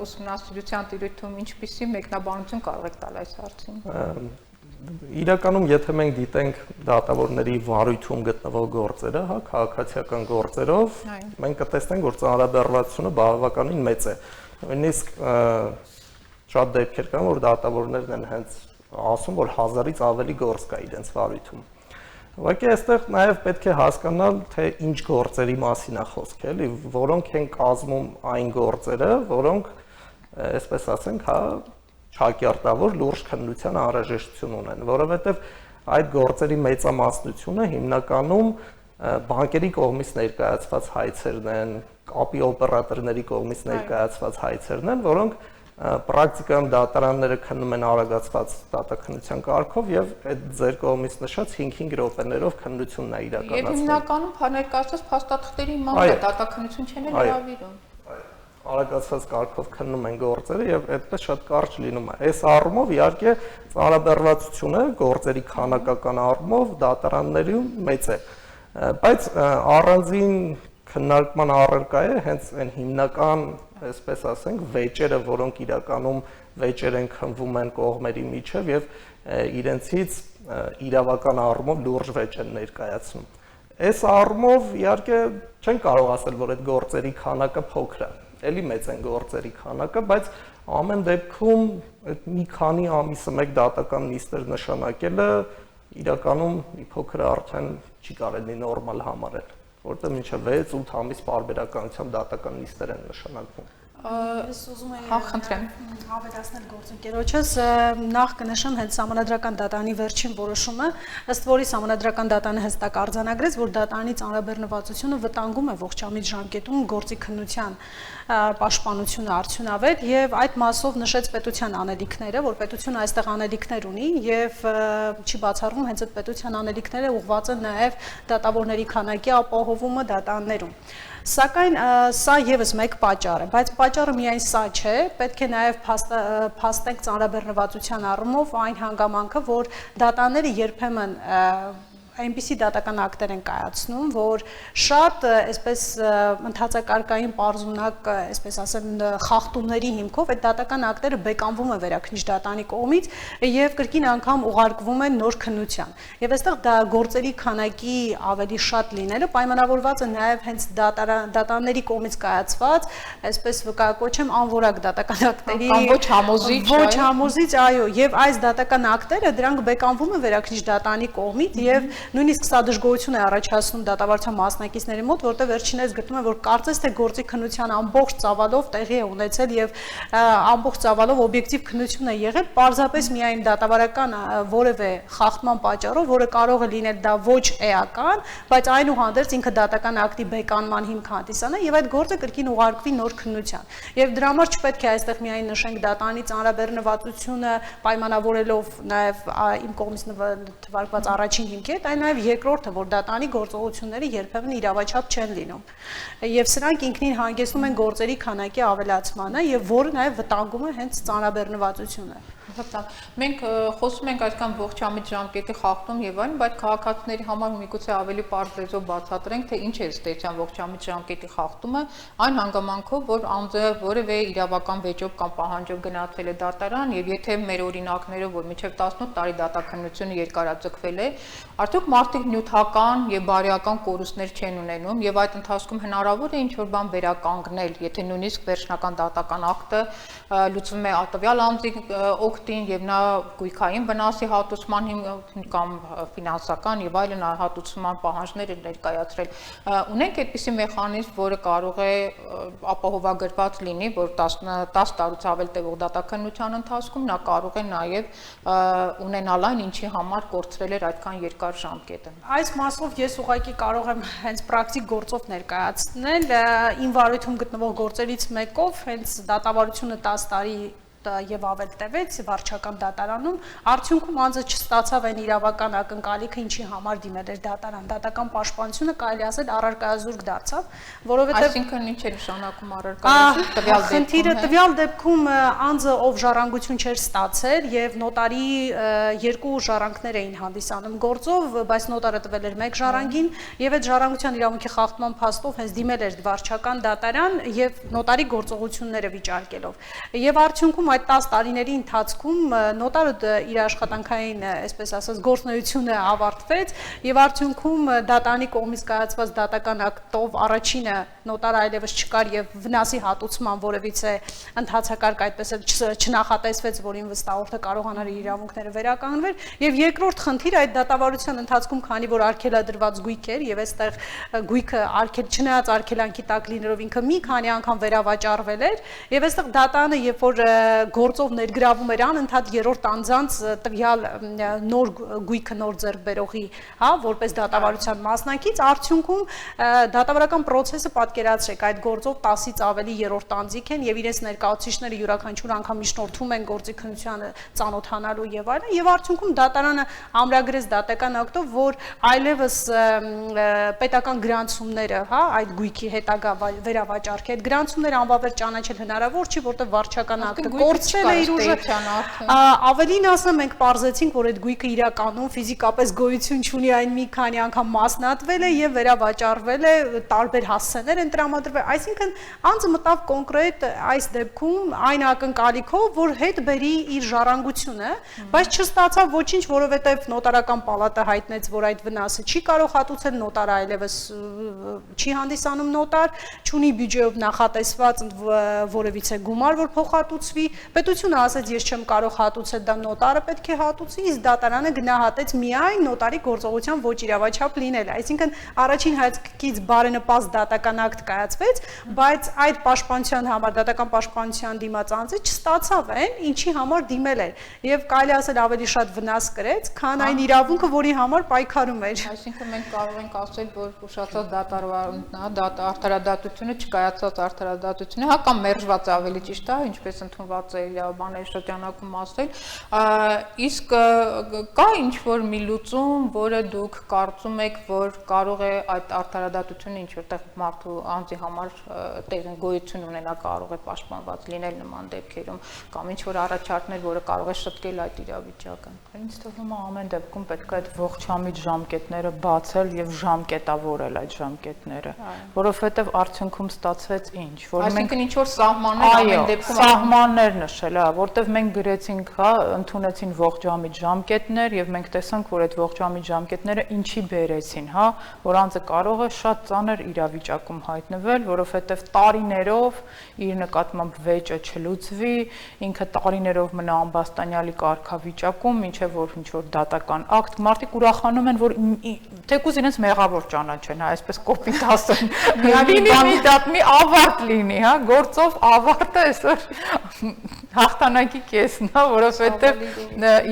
Speaker 1: ուսումնասիրության տիրույթում ինչպիսի մեկնաբանություն կարող եք տալ այս հարցին։
Speaker 4: Իրականում եթե մենք դիտենք դատավորների վարույթում գտնվող գործերը, հա, քաղաքացիական գործերով, մենք կտեսնենք, որ ծանրաբեռնվածությունը բավականին մեծ է։ Նույնիսկ շատ դեպքեր կան, որ դատավորներն են հենց ասում, որ 1000-ից ավելի գործ կա իրենց վարույթում։ Ուղղակի այստեղ նաև պետք է հասկանալ, թե ինչ գործերի մասին է խոսքը, էլի, որոնք են կազմում այն գործերը, որոնք, այսպես ասենք, հա, չակերտավոր լուրջ քննության անհրաժեշտություն ունեն, որովհետև այդ գործերի մեծամասնությունը հիմնականում բանկերի կողմից ներկայացված հայցերն են, կապի օպերատորների կողմից ներկայացված հայցերն են, որոնք պրակտիկայում դատարանները քննում են արագացված դատաքննության կարգով եւ այդ ձեր կողմից նշած 5-5 րոպեներով քննությունն է իրականացվում։
Speaker 1: Եվ հիմնականում ներկայացված փաստաթղթերի իմանալը դատաքննություն չեն հրավիրում։
Speaker 4: Արագացված կարգով քննում են գործերը եւ այդպես շատ կարճ լինում է։ Այս առումով իհարկե ծանրաբեռնվածությունը գործերի քանակական առումով դատարաններում մեծ է, բայց առանձին քննարկման առարկա է հենց այն հիմնական, այսպես ասենք, վեճերը, որոնք իրականում վեճեր են քննվում են կողմերի միջև եւ իրենցից իրավական առումով լուրջ վեճ են ներկայացնում։ Այս առումով իհարկե չեն կարող ասել, որ այդ գործերի քանակը փոքր է, էլի մեծ են գործերի քանակը, բայց ամեն դեպքում այդ մի քանի ամիսը մեկ դատական նիստեր նշանակելը իրականում մի փոքր արդեն չի կարելի նորմալ համարել, որտեղ մինչև 6-8 ամիս պարբերականությամբ դատական նիստեր են նշանակվում։
Speaker 2: Ես ուզում եմ
Speaker 1: խնդրեմ
Speaker 2: ավելացնել գործընկերոջս, նախ կնշեմ հենց Սահմանադրական դատարանի վերջին որոշումը, ըստ որի Սահմանադրական դատարանը հստակ արձանագրեց, որ դատարանի ծանրաբեռնվածությունը վտանգում է ողջամիտ ժամկետում գործի քննության պաշտպանությունը արդյունավետ եւ այդ մասով նշեց պետության անելիքները, որ պետությունը այստեղ անելիքներ ունի եւ չի բացառվում հենց այդ պետության անելիքները ուղղված են նաեւ դատավորների քանակի ապահովումը դատարաններում։ Սակայն սա եւս մեկ պատճառ է, բայց պատճառը միայն սա չէ, պետք է նաեւ փաստենք ծանրաբեռնվածության առումով այն հանգամանքը, որ դատարանները երբեմն այնպիսի դատական ակտեր են կայացնում, որ շատ այսպես ընթացակարգային պարզունակ, այսպես ասեմ, խախտումների հիմքով այդ դատական ակտերը բեկանվում են վերաքննիչ դատարանի կողմից եւ կրկին անգամ ուղարկվում են նոր քննության։ Եվ այստեղ դա գործերի քանակի ավելի շատ լինելը պայմանավորված է նաեւ հենց դատարանների կողմից կայացված, այսպես կոչեմ անորակ դատական ակտերի ոչ համոզիչ, այո, եւ այս դատական ակտերը դրանք բեկանվում են վերաքննիչ դատարանի կողմից եւ նույնիսկ սա դժգոհություն է առաջացնում դատավարության մասնակիցների մոտ, որտեղ վերջիններս գտնում են, որ կարծես թե գործի քննության ամբողջ ծավալով տեղի է ունեցել եւ ամբողջ ծավալով օբյեկտիվ քննություն է եղել, պարզապես միայն դատավարական որևէ խախտման պատճառով, որը կարող է լինել դա ոչ էական, բայց այնուհանդերձ ինքը դատական ակտի բեկանման հիմք հանդիսանա եւ այդ գործը կրկին ուղարկվի նոր քննության։ Եվ դրա համար չպետք է այստեղ միայն նշենք դատարանի ծանրաբեռնվածությունը պայմանավորելով նաեւ իմ կողմից թվարկված առաջին հիմքի հետ, այլ նաև երկրորդը, որ դատարանի գործողությունները երբեմն իրավաչափ չեն լինում։ Եվ սրանք ինքնին հանգեցնում են գործերի քանակի ավելացմանը եւ որը նաև վտանգում է հենց ծանրաբեռնվածությունը։
Speaker 1: Մենք խոսում ենք այսքան ողջամիտ ժամկետի խախտում եւ այլն, բայց քաղաքացիների համար միգուցե ավելի պարզ լեզվով բացատրենք, թե ինչ է ստեցյան ողջամիտ ժամկետի խախտումը, այն հանգամանքով, որ անձը որևէ իրավական վեճով կամ պահանջով գնացել է դատարան եւ եթե մեր օրինակներով, որ մինչեւ 18 տարի դատաքննությունը երկարաձգվել է, արդյոք մարդիկ նյութական եւ բարոյական կորուստներ չեն ունենում եւ այդ ընթացքում հնարավոր է ինչ որ բան վերականգնել, եթե նույնիսկ վերջնական դատական ակտը լուծվում է տվյալ անձի ուխտին եւ նա գույքային վնասի հատուցման կամ ֆինանսական եւ այլն հատուցման պահանջներ ներկայացրել։ Ունենք այդպիսի մեխանիզմ, որը կարող է ապահովագրված լինի, որ 10 տարուց ավել տևող դատաքննության ընթացքում նա կարող է նաեւ ունենալ այն, ինչի համար կորցրել էր այդքան երկար ժամկետը։
Speaker 2: Այս մասով ես ուղղակի կարող եմ հենց պրակտիկ գործով ներկայացնել իմ վարույթում գտնվող գործերից մեկով հենց դատավարությունը 10 տարի եւ ավել տևեց վարչական դատարանում, արդյունքում անձը չստացավ այն իրավական ակնկալիքը, ինչի համար դիմել էր դատարան։ Դատական պաշտպանությունը կարելի ասել առարկայազուրկ դարձավ, որովհետեւ
Speaker 1: այսինքն ինչ է նշանակում առարկայազուրկ տվյալ դեպքում։
Speaker 2: Խնդիրը տվյալ դեպքում անձը ով ժառանգություն չէր ստացել եւ նոտարի երկու ժառանգներ էին հանդիսանում գործով, բայց նոտարը տվել էր մեկ ժառանգին եւ այդ ժառանգության իրավունքի խախտման փաստով հենց դիմել էր վարչական դատարան եւ նոտարի գործողությունները վիճարկելով։ Եվ արդյունքում այդ 10 տարիների ընթացքում նոտարը իր աշխատանքային, այսպես ասած, գործունեությունը ավարտվեց եւ արդյունքում դատարանի կողմից կայացված դատական ակտով առաջինը նոտարը այլևս չկար եւ վնասի հատուցման որևիցե ընթացակարգ այդպես էլ չնախատեսվեց, որին վստահորդը կարողանար իր իրավունքները վերականգնվել եւ երկրորդ խնդիրը այդ դատավարության ընթացքում, քանի որ արգելադրված գույք էր եւ այստեղ գույքը չնայած արգելանքի տակ լինելով ինքը մի քանի անգամ վերավաճառվել էր եւ այստեղ դատարանը երբ որ գործով ներգրավում էր անընդհատ երրորդ անձանց տվյալ նոր գույքը նոր ձեռք բերողի, հա, որպես դատավարության մասնակից, արդյունքում դատավարական process-ը պատկերացրեք, այդ գործով 10-ից ավելի երրորդ անձիկ են եւ իրենց ներկայացուցիչները յուրաքանչյուր անգամ միջնորդում են գործի քննությանը ծանոթանալու եւ այլն, եւ արդյունքում դատարանը ամրագրեց դատական ակտով, որ այլևս պետական գրանցումները, հա, այդ գույքի հետագա վերավաճառքի այդ գրանցումները անվավեր ճանաչել հնարավոր չի, որտեղ վարչական ակտը կորցրել է իր ուժը, ավելին ասեմ, մենք պարզեցինք, որ այդ գույքը իրականում ֆիզիկապես գոյություն չունի, այն մի քանի անգամ մասնատվել է եւ վերավաճառվել է, տարբեր հասցեներ են տրամադրվել, այսինքն անձը մտավ կոնկրետ այս դեպքում այն ակնկալիքով, որ հետ բերի իր ժառանգությունը, բայց չստացավ ոչինչ, որովհետեւ նոտարական պալատը հայտնեց, որ այդ վնասը չի կարող հատուցել, նոտարը այլևս չի հանդիսանում նոտար, չունի բյուջեով նախատեսված որևիցե գումար, որ փոխհատուցվի, պետությունը ասաց ես չեմ կարող հատուցել, դա նոտարը պետք է հատուցի, իսկ դատարանը գնահատեց միայն նոտարի գործողության ոչ իրավաչափ լինելը, այսինքն առաջին հայացքից բարենպաստ դատական ակտ կայացվեց, բայց այդ պաշտպանության համար դատական պաշտպանության դիմաց անձը չստացավ այն, ինչի համար դիմել էր, եւ կարելի ասել ավելի շատ վնաս կրեց, քան այն իրավունքը, որի համար պայքարում էր։
Speaker 1: Այսինքն մենք կարող ենք ասել, որ ուշացած արդարադատությունը չկայացած արդարադատությունը, հա, կամ մերժված ավելի ճիշտ է, ինչպես ընդունված է բաների շրջանակում ասել, իսկ կա ինչ-որ մի լուծում, որը դուք կարծում եք, որ կարող է այդ արդարադատությունը ինչ-որտեղ մարդու անձի համար տեղին գոյություն ունենա, կարող է պաշտպանված լինել նման դեպքերում, կամ ինչ-որ առաջարկներ, որը կարող է շտկել այդ իրավիճակը։
Speaker 3: Ինձ թվում է ամեն դեպքում պետք է այդ ողջամիտ ժամկետները բացել եւ ժամկետավորել այդ ժամկետները, որովհետեւ արդյունքում ստացվեց ինչ, որ մենք
Speaker 1: ինչ-որ սահմաններ ամեն դեպքում
Speaker 3: սահմաններ նշել, հա, որտեվ մենք գրեցինք, հա, ընդունեցին ողջամիտ ժամկետներ եւ մենք տեսանք, որ այդ ողջամիտ ժամկետները ինչի բերեցին, հա, որ անձը կարող է շատ ծանր իրավիճակում հայտնվել, որովհետեւ տարիներով իր նկատմամբ վեճը չլուծվի, ինքը տարիներով մնա ամբաստանյալի կարգավիճակում, ինչեւ որ ինչ-որ դատական ակտ, մարդիկ ուրախանում են, որ թեկուզ իրենց մեղավոր ճանաչեն, հա, այսպես կոպիտ ասեն, մի ավարտ լինի, հա, գործով ավարտը այսօր հաղթանակի կեսն է, որովհետև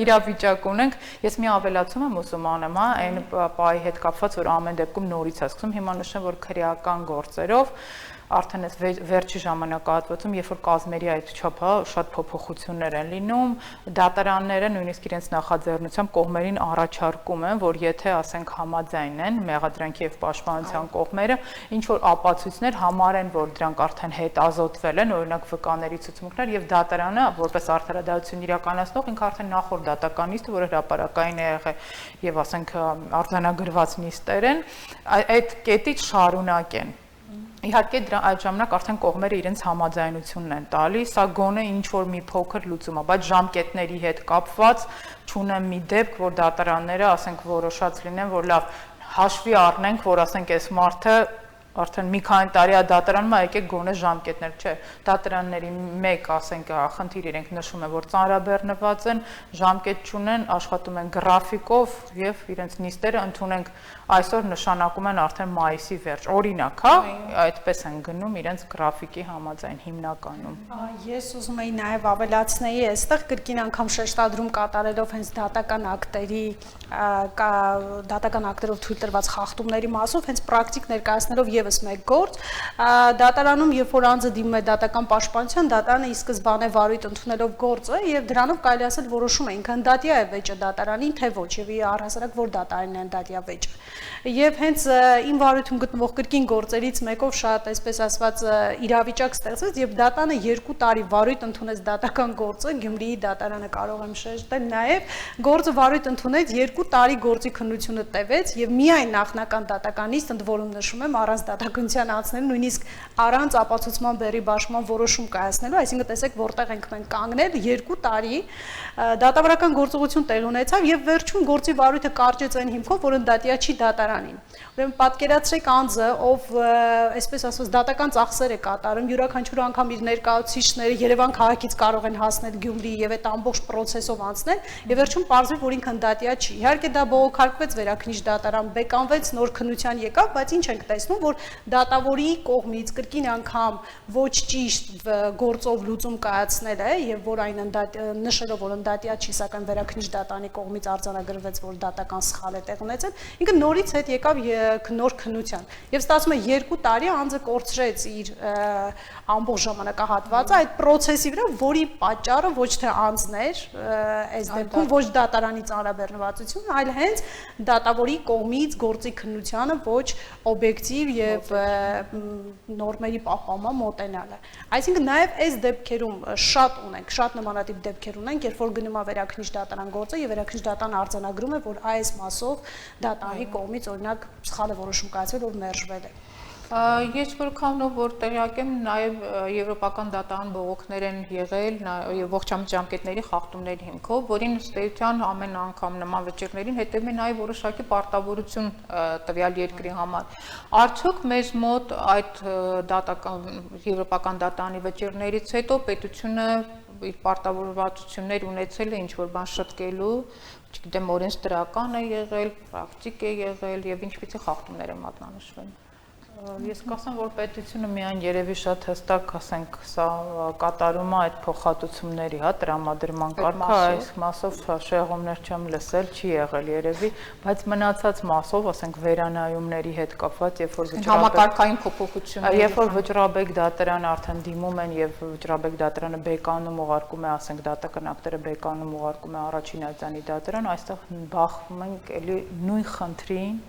Speaker 3: իրավիճակ ունենք, ես մի ավելացում եմ ուզում անեմ, հա, այն պահի հետ կապված, որ ամեն դեպքում նորից է սկսում, հիմա նշեմ, որ քրեական գործերով արդեն այս վերջի ժամանակահատվածում, երբ որ կազմերի այդ չափը շատ փոփոխություններ են լինում, դատարանները նույնիսկ իրենց նախաձեռնությամբ կողմերին առաջարկում են, որ եթե ասենք համաձայն են մեղադրանքի եւ պաշտպանության կողմերը, ինչ որ ապացույցներ համարեն, որ դրանք արդեն հետազոտվել են, օրինակ վկաների ցուցմունքներ եւ դատարանը, որպես արդարադատություն իրականացնող, ինքը արդեն նախորդ դատական նիստը, որը հրապարակային է եղել եւ ասենք արձանագրված նիստեր են, այդ կետից շարունակեն։ Իհարկե այդ ժամանակ արդեն կողմերը իրենց համաձայնությունն են տալիս, սա գոնե ինչ-որ մի փոքր լուծում է, բայց ժամկետների հետ կապված չունեմ մի դեպք, որ դատարանները ասենք որոշած լինեն, որ լավ հաշվի առնենք, որ ասենք այս մարդը արդեն մի քանի տարի է դատարանում, եկեք գոնե ժամկետներ, չէ, դատարանների մեկ, ասենք, խնդիր իրենք նշում են, որ ծանրաբեռնված են, ժամկետ չունեն, աշխատում են գրաֆիկով եւ իրենց նիստերը ընդունենք այսօր նշանակում են արդեն մայիսի վերջ։ Օրինակ, հա, այդպես են գնում իրենց գրաֆիկի համաձայն հիմնականում։
Speaker 2: Ես ուզում եի նաև ավելացնեի, այստեղ կրկին անգամ շեշտադրում կատարելով հենց դատական ակտերով թույլ տրված խախտումների մասով, հենց պրակտիկ ներկայացնելով եւս մեկ գործ, դատարանում, երբ որ անձը դիմում է դատական պաշտպանության, դատարանը ի սկզբանե վարույթ ընդունելով գործը եւ դրանով կարելի ասել որոշում է ինքն դատյա է վեճը դատարանին, թե ոչ, եւ առհասարակ որ դատարանն է դատյա վեճը։ Եվ հենց իմ վարույթում գտնվող կրկին գործերից մեկով շատ, այսպես ասված, իրավիճակ ստեղծվեց, եւ դատանը 2 տարի վարույթ ընդունեց դատական գործը, Գյումրիի դատարանը կարող եմ շեշտել, նաեւ գործը վարույթ ընդունեց 2 տարի գործի քննությունը տևեց եւ միայն նախնական դատականից ընդ որում նշում եմ առանց դատականության անցնելու, նույնիսկ առանց ապացուցման բերի բաշխման որոշում կայացնելու, այսինքն տեսեք որտեղ ենք մենք կանգնել 2 տարի դատավարական գործողություն տեղի ունեցավ եւ վերջում գործի վարույթը կարճեց այն հիմքով, որ ընդդատյա չի դատարանին։ Ուրեմն պատկերացրեք անձը, ով այսպես ասած դատական ծախսեր է կատարում, յուրաքանչյուր անգամ իր ներկայացուցիչները Երևան քաղաքից կարող են հասնել Գյումրի եւ այդ ամբողջ process-ով անցնել եւ վերջում պարզվի, որ ինքն ընդդատյա չի։ Իհարկե դա բողոքարկվեց վերաքննիչ դատարան, բեկանվեց, նոր քննության եկավ, բայց ինչ ենք տեսնում, որ դատավորի կողմից կրկին անգամ ոչ ճիշտ գործով լուծում կայացնել է եւ որ այն նշելով որ ընդդատյա չի, սակայն վերաքննիչ դատարանի կողմից արձանագրվեց, որ դատական սխալ է տեղ ունեցել, ինքը նորից հետ եկավ նոր քննության եւ ստացվում է 2 տարի անձը կորցրեց իր ամբողջ ժամանակահատվածը այդ process-ի վրա, որի պատճառը ոչ թե անձն էր, այս դեպքում ոչ դատարանի ծանրաբեռնվածությունը, այլ հենց դատավորի կողմից գործի քննությանը ոչ օբյեկտիվ եւ նորմերի պահպանման մոտենալը։ Այսինքն նաեւ այս դեպքերում շատ ունենք, շատ նմանատիպ դեպքեր ունենք, երբ որ գնում է վերաքննիչ դատարան գործը եւ վերաքննիչ դատարանը արձանագրում է, որ այս մասով դատարանի կողմից օրինակ սխալ է որոշում կայացվել, որ մերժվել է։
Speaker 1: Ես որքանով որ տեղյակ եմ, նաև եվրոպական դատարան բողոքներ են եղել եւ ողջամիտ ժամկետների խախտումների հիմքով, որին ըստ էության ամեն անգամ նման վճիռներին հետևում է նաև որոշակի պարտավորություն տվյալ երկրի համար։ Արդյոք մեզ մոտ այդ դատական եվրոպական դատարանի վճիռներից հետո պետությունը իր պարտավորվածություններ ունեցել է ինչ-որ բան շտկելու, չգիտեմ, օրենսդրական է եղել, պրակտիկ է եղել եւ ինչպիսի խախտումներ են մատնանշվել։
Speaker 3: Ես կասեմ, որ պետությունը միայն երևի շատ հստակ, ասենք, սա կատարում է այդ փոխհատուցումների, հա, տրամադրման կարգը, այս մասով շեղումներ չեմ լսել, չի եղել երևի, բայց մնացած մասով, ասենք, վերանայումների հետ կապված, երբ որ
Speaker 1: համակարգային փոփոխություններ,
Speaker 3: երբ որ վճռաբեկ դատարանը արդեն դիմում են եւ վճռաբեկ դատարանը բեկանում ուղարկում է, ասենք, դատական ակտերը բեկանում ուղարկում է առաջին արձանի դատարան, այստեղ բախվում ենք էլի նույն խնդրին,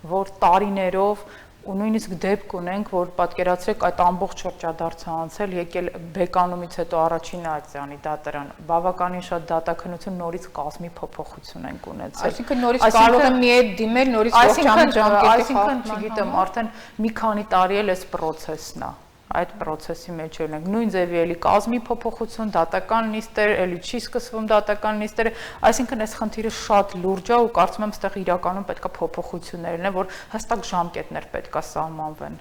Speaker 3: որ տարիներով ու նույնիսկ դեպք ունենք, որ պատկերացրեք այդ ամբողջ շրջադարձը անցել, եկել բեկանումից հետո առաջին արձանի դատարան, բավականին շատ դատաքննություն նորից կազմի փոփոխություն ենք ունեցել։
Speaker 1: Այսինքն նորից կարող եմ մի հետ դիմել, նորից ողջամիտ ժամկետի
Speaker 3: այսինքն, չգիտեմ, արդեն մի քանի տարի էլ էս process-ն է։ Այդ process-ի մեջ ենք նույն ձևի էլի կազմի փոփոխություն, դատական նիստեր, էլի չի սկսվում դատական նիստերը, այսինքն այս խնդիրը շատ լուրջ է ու կարծում եմ այստեղ իրականում պետքա փոփոխություններ լինեն, որ հստակ ժամկետներ պետքա սահմանվեն։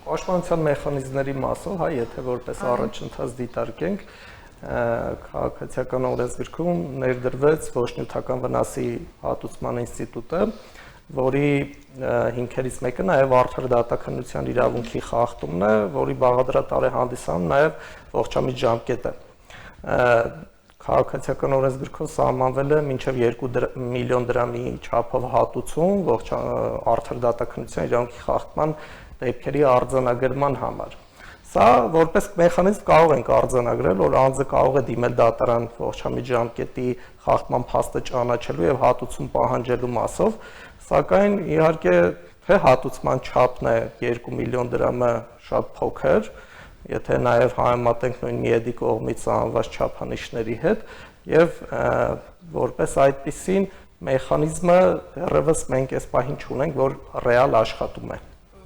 Speaker 4: Պաշտպանության մեխանիզմների մասով, հա, եթե որպես առաջընթաց դիտարկենք, քաղաքացիական օրենսգրքում ներդրվեց ոչ նյութական վնասի հատուցման ինստիտուտը, որի հիմքերից մեկը նաև արդար դատաքննության իրավունքի խախտումն է, որի բաղադրատար է հանդիսանում նաև ողջամիտ ժամկետը։ Քաղաքացիական օրենսգրքով սահմանվել է մինչև 2 միլիոն դրամի չափով հատուցում արդար դատաքննության իրավունքի խախտման դեպքերի արձանագրման համար։ Սա որպես մեխանիզմ կարող ենք արձանագրել, որ անձը կարող է դիմել դատարան ողջամիտ ժամկետի խախտման փաստը ճանաչելու եւ հատուցում պահանջելու մասով, սակայն իհարկե թե հատուցման չափն է 2 միլիոն դրամը շատ փոքր, եթե նաեւ համեմատենք նույն միեդի կողմից անված չափանիշների հետ եւ որպես այդպիսին մեխանիզմը դեռևս մենք այս պահին չունենք, որ ռեալ աշխատում է։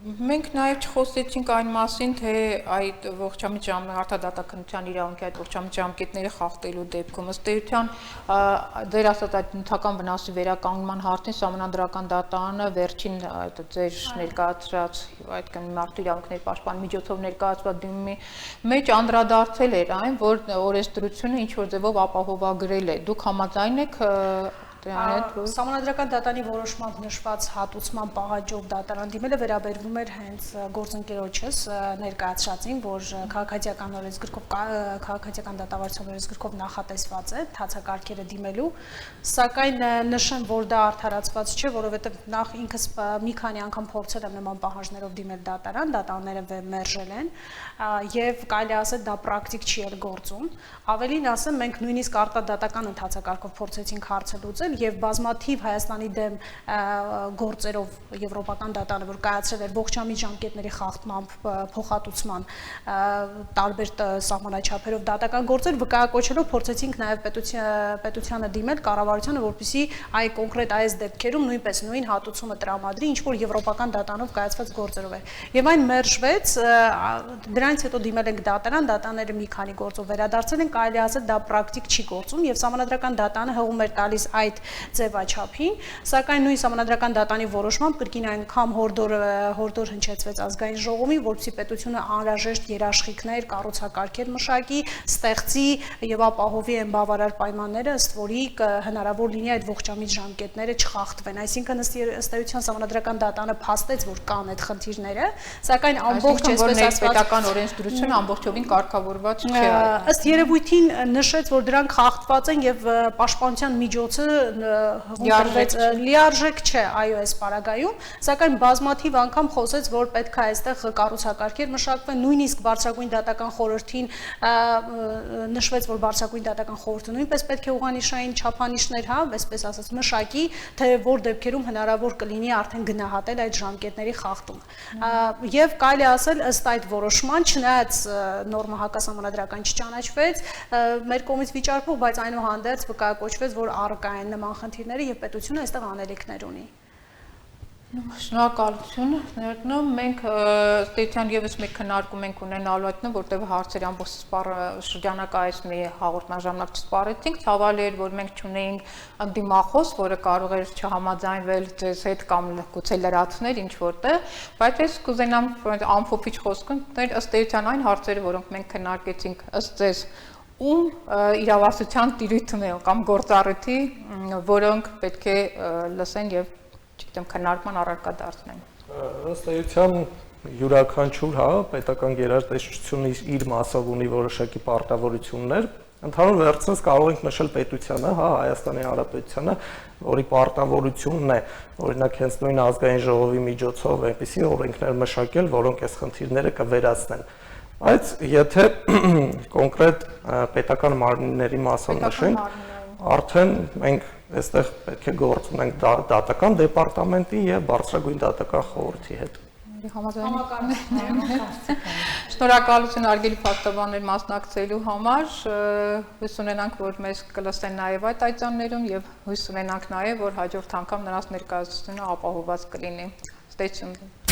Speaker 1: Մենք նաև չխոսեցինք այն մասին, թե այդ ողջամիտ արտադատականության իրավունքի այդ ողջամիտ ժամկետները խախտելու դեպքում ըստ էության ձեր ասած այդ նյութական վնասի վերականգնման հարցին Սահմանադրական դատարանը վերջին ձեր ներկայացրած այդ մարդու իրավունքների պաշտպան միջոցով ներկայացված դիմումի մեջ անդրադարձել էր այն, որ օրենսդրությունը ինչ որ ձևով ապահովագրել է։ Դուք համաձայն եք
Speaker 2: Սահմանադրական դատարանի որոշմամբ նշված հատուցման պահանջով դատարան դիմելը վերաբերվում էր հենց գործընկերոջս ներկայացրածին, որ քաղաքացիական օրենսգրքով քաղաքացիական դատավարության օրենսգրքով նախատեսված է թացակարգերը դիմելու, սակայն նշեմ, որ դա արդարացված չէ, որովհետև նախ ինքս մի քանի անգամ փորձել եմ նման պահանջներով դիմել դատարան, դատարանները մերժել են եւ կարելի ասել դա պրակտիկ չի էլ գործում։ Ավելին ասեմ, մենք նույնիսկ արտադատական ընթացակարգով փորձեցինք հարցը լուծել եւ բազմաթիվ Հայաստանի դեմ գործերով եվրոպական դատարանը, որ կայացրել էր ողջամիտ ժամկետների խախտմամբ փոխհատուցման տարբեր սահմանաչափերով դատական գործեր, վկայակոչելով փորձեցինք նաեւ պետությանը դիմել կառավարությանը, որպեսզի այ կոնկրետ այս դեպքերում նույնպես նույն հատուցումը տրամադրի, ինչ որ եվրոպական դատարանով կայացված գործերով էր։ Եվ այն մերժվեց, դրանից հետո դիմել ենք դատարան, դատարանները մի քանի գործով վերադարձել են, կարելի ասել դա պրակտիկ չի գործում եւ Սահմանադրական դատարանը հողում էր տալիս այդ ձևաչափին, սակայն նույն Սահմանադրական դատարանի որոշմամբ կրկին անգամ հորդոր հնչեցվեց ազգային ժողովին, որպեսզի պետությունը անհրաժեշտ երաշխիքներ, կառուցակարգեր մշակի, ստեղծի եւ ապահովի այն բավարար պայմանները, ըստ որի հնարավոր լինի այդ ողջամիտ ժամկետները չխախտվեն։ Այսինքն ըստ էության Սահմանադրական դատարանը փաստեց, որ կան այդ խնդիրները, սակայն ամբողջ այսպես ասած
Speaker 1: պետական օրենսդրությունը ամբողջովին կարգավորված չէ։
Speaker 2: Ըստ երևույթին նշեց, որ դրանք խախտված են եւ պաշտպանության միջոցը լիարժեք չէ, այո, այս պարագայում, սակայն բազմաթիվ անգամ խոսեց, որ պետք է այստեղ կառուցակարգեր մշակվեն, նույնիսկ բարձրագույն դատական խորհրդին նշվեց, որ բարձրագույն դատական խորհուրդը նույնպես պետք է ուղղանիշային չափանիշներ, հա, այսպես ասած, մշակի, թե որ դեպքերում հնարավոր կլինի արդեն գնահատել այդ ժամկետների խախտումը։ Եվ կարելի ասել ըստ այդ որոշման, չնայած նորմը հակասահմանադրական չճանաչվեց, մեր կողմից վիճարկվող, բայց այնուհանդերձ վկայակոչվեց, որ առկա են նման խնդիրները եւ պետությունը այստեղ անելիքներ ունի։
Speaker 1: Շնորհակալություն, ներկնում մենք ստեյցիան եւս մեկ քննարկում ենք ունենալու այդն, որտեղ հարցերի ամբողջ շրջանակայից մի հաղորդաժամանակ չսպառեցինք, ցավալի էր, որ մենք չունեինք անդիմախոս, որը կարող էր չհամաձայնվել ձեզ հետ կամ գուցե լրացնել ինչ որտեղ, բայց ես կուզենամ ամփոփիչ խոսքներ ըստ էության այն հարցերը, որոնք մենք քննարկեցինք ըստ ձեզ ում իրավասության տիրույթն է կամ գործառույթի, որոնք պետք է լսեն եւ չգիտեմ քննարկման առարկա դարձնեն։
Speaker 4: Ըստ էության յուրաքանչյուր, հա, պետական գերատեսչությունը իր մասով ունի որոշակի պարտավորություններ։ Ընդհանուր վերցնես կարող ենք նշել պետությանը, հա, Հայաստանի Հանրապետությանը, որի պարտավորությունն է, օրինակ հենց նույն ազգային ժողովի միջոցով այնպիսի օրենքներ մշակել, որոնք այս խնդիրները կվերացնեն։ Բայց եթե կոնկրետ պետական մարմինների մասով նշենք, արդեն մենք այստեղ պետք է գործ ունենք դատական դեպարտամենտի եւ բարձրագույն դատական խորհրդի հետ։
Speaker 1: Շնորհակալություն արգելի փաստաբաններ մասնակցելու համար, հույս ունենանք, որ մեզ կլսեն նաեւ այդ այցաններում եւ հույս ունենանք նաեւ, որ հաջորդ անգամ նրանց ներկայացությունը ապահովված կլինի։ Ստեյ տյունդ։